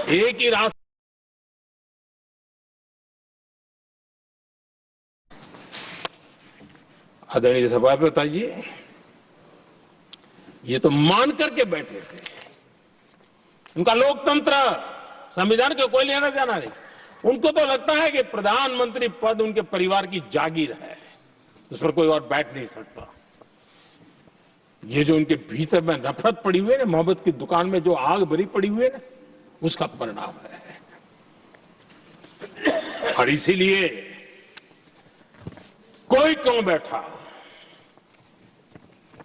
एक ही रास्ता। आदरणीय सभापति जी, ये तो मान करके बैठे थे। उनका लोकतंत्र, संविधान के कोई लेना देना नहीं। उनको तो लगता है कि प्रधानमंत्री पद उनके परिवार की जागीर है, उस पर कोई और बैठ नहीं सकता। ये जो उनके भीतर में नफरत पड़ी हुई है ना, मोहब्बत की दुकान में जो आग भरी पड़ी हुई है ना, उसका परिणाम है। और इसीलिए कोई क्यों बैठा,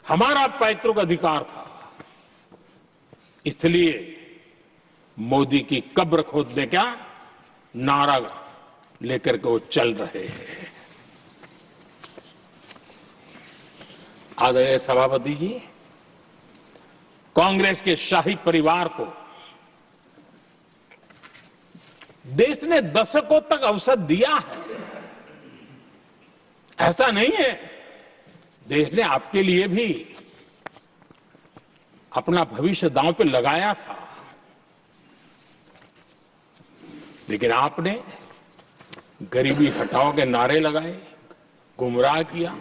हमारा पैतृक अधिकार था, इसलिए मोदी की कब्र खोदने का नारा लेकर के वो चल रहे हैं। आदरणीय सभापति जी, कांग्रेस के शाही परिवार को देश ने दशकों तक अवसर दिया है। ऐसा नहीं है, देश ने आपके लिए भी अपना भविष्य दांव पे लगाया था, लेकिन आपने गरीबी हटाओ के नारे लगाए, गुमराह किया।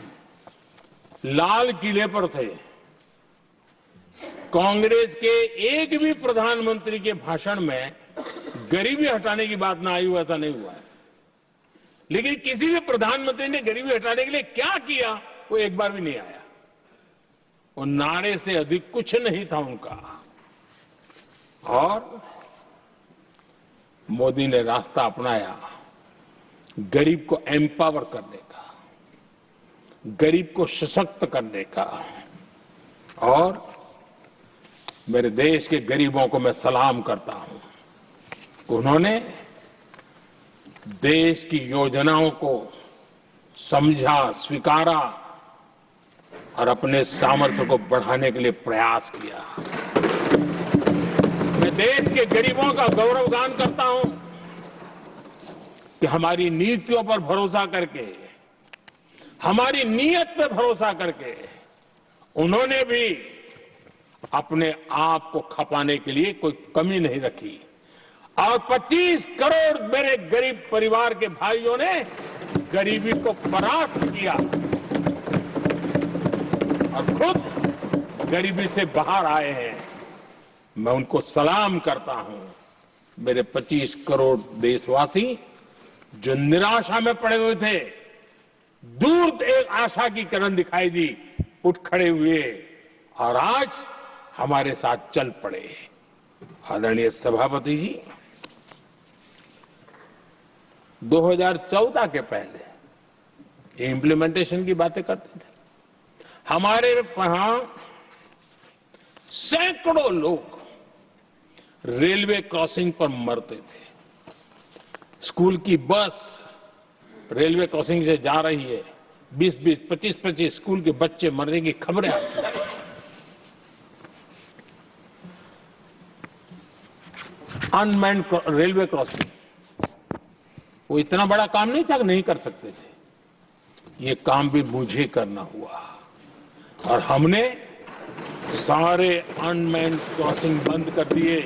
लाल किले पर से कांग्रेस के एक भी प्रधानमंत्री के भाषण में गरीबी हटाने की बात ना आई हो, ऐसा नहीं हुआ है। लेकिन किसी भी प्रधानमंत्री ने गरीबी हटाने के लिए क्या किया, वो एक बार भी नहीं आया। वो नारे से अधिक कुछ नहीं था उनका। और मोदी ने रास्ता अपनाया गरीब को एम्पावर करने का, गरीब को सशक्त करने का। और मेरे देश के गरीबों को मैं सलाम करता हूं, उन्होंने देश की योजनाओं को समझा, स्वीकारा और अपने सामर्थ्य को बढ़ाने के लिए प्रयास किया। मैं देश के गरीबों का गौरवगान करता हूं कि हमारी नीतियों पर भरोसा करके, हमारी नीयत पर भरोसा करके उन्होंने भी अपने आप को खपाने के लिए कोई कमी नहीं रखी। और 25 करोड़ मेरे गरीब परिवार के भाइयों ने गरीबी को परास्त किया और खुद गरीबी से बाहर आए हैं। मैं उनको सलाम करता हूं। मेरे 25 करोड़ देशवासी जो निराशा में पड़े हुए थे, दूर एक आशा की किरण दिखाई दी, उठ खड़े हुए और आज हमारे साथ चल पड़े। आदरणीय सभापति जी, 2014 के पहले ये इंप्लीमेंटेशन की बातें करते थे। हमारे यहां सैकड़ों लोग रेलवे क्रॉसिंग पर मरते थे। स्कूल की बस रेलवे क्रॉसिंग से जा रही है, 20-20, 25-25 स्कूल के बच्चे मरने की खबरें आती थी। अनमैन्ड रेलवे क्रॉसिंग, वो इतना बड़ा काम नहीं था कि नहीं कर सकते थे। ये काम भी मुझे करना हुआ और हमने सारे अनमैन्ड क्रॉसिंग बंद कर दिए,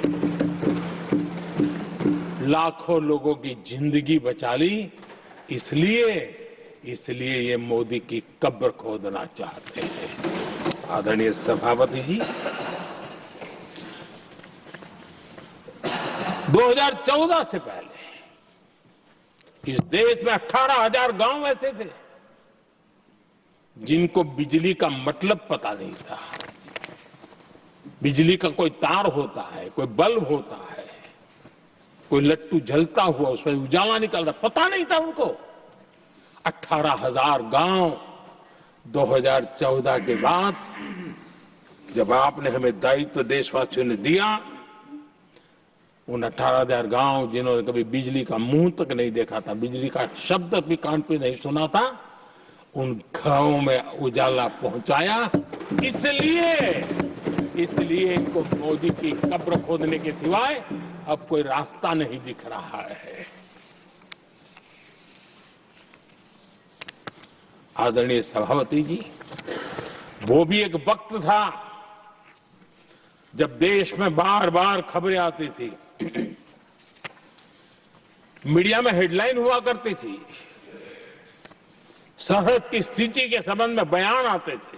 लाखों लोगों की जिंदगी बचा ली। इसलिए ये मोदी की कब्र खोदना चाहते हैं। आदरणीय सभापति जी, 2014 से पहले इस देश में 18,000 गांव ऐसे थे जिनको बिजली का मतलब पता नहीं था। बिजली का कोई तार होता है, कोई बल्ब होता है, कोई लट्टू जलता हुआ उसमें उजाला निकलता, पता नहीं था उनको। 18,000 गांव 2014 के बाद जब आपने हमें दायित्व देशवासियों ने दिया, उन 18,000 गांव जिन्होंने कभी बिजली का मुंह तक नहीं देखा था, बिजली का शब्द भी कान पे नहीं सुना था, उन गांवों में उजाला पहुंचाया। इसलिए इनको मोदी की कब्र खोदने के सिवाय अब कोई रास्ता नहीं दिख रहा है। आदरणीय सभापति जी, वो भी एक वक्त था जब देश में बार बार खबरें आती थी मीडिया में हेडलाइन हुआ करती थी, सरहद की स्थिति के संबंध में बयान आते थे,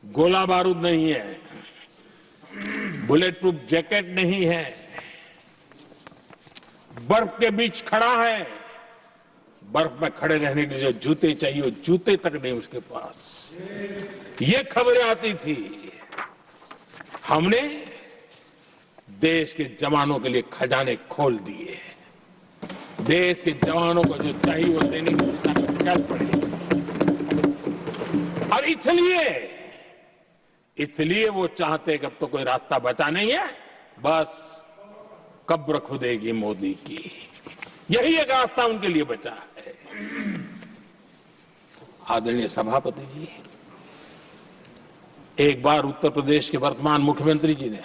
गोला बारूद नहीं है, बुलेट प्रूफ जैकेट नहीं है, बर्फ के बीच खड़ा है, बर्फ में खड़े रहने के लिए जो जूते चाहिए वो जूते तक नहीं उसके पास, ये खबरें आती थी। हमने देश के जवानों के लिए खजाने खोल दिए, देश के जवानों को जो चाहिए वो देने की दिशा में चल पड़े। और इसलिए वो चाहते कि अब तो कोई रास्ता बचा नहीं है, बस कब्र खुदेगी मोदी की, यही एक रास्ता उनके लिए बचा है। आदरणीय सभापति जी, एक बार उत्तर प्रदेश के वर्तमान मुख्यमंत्री जी ने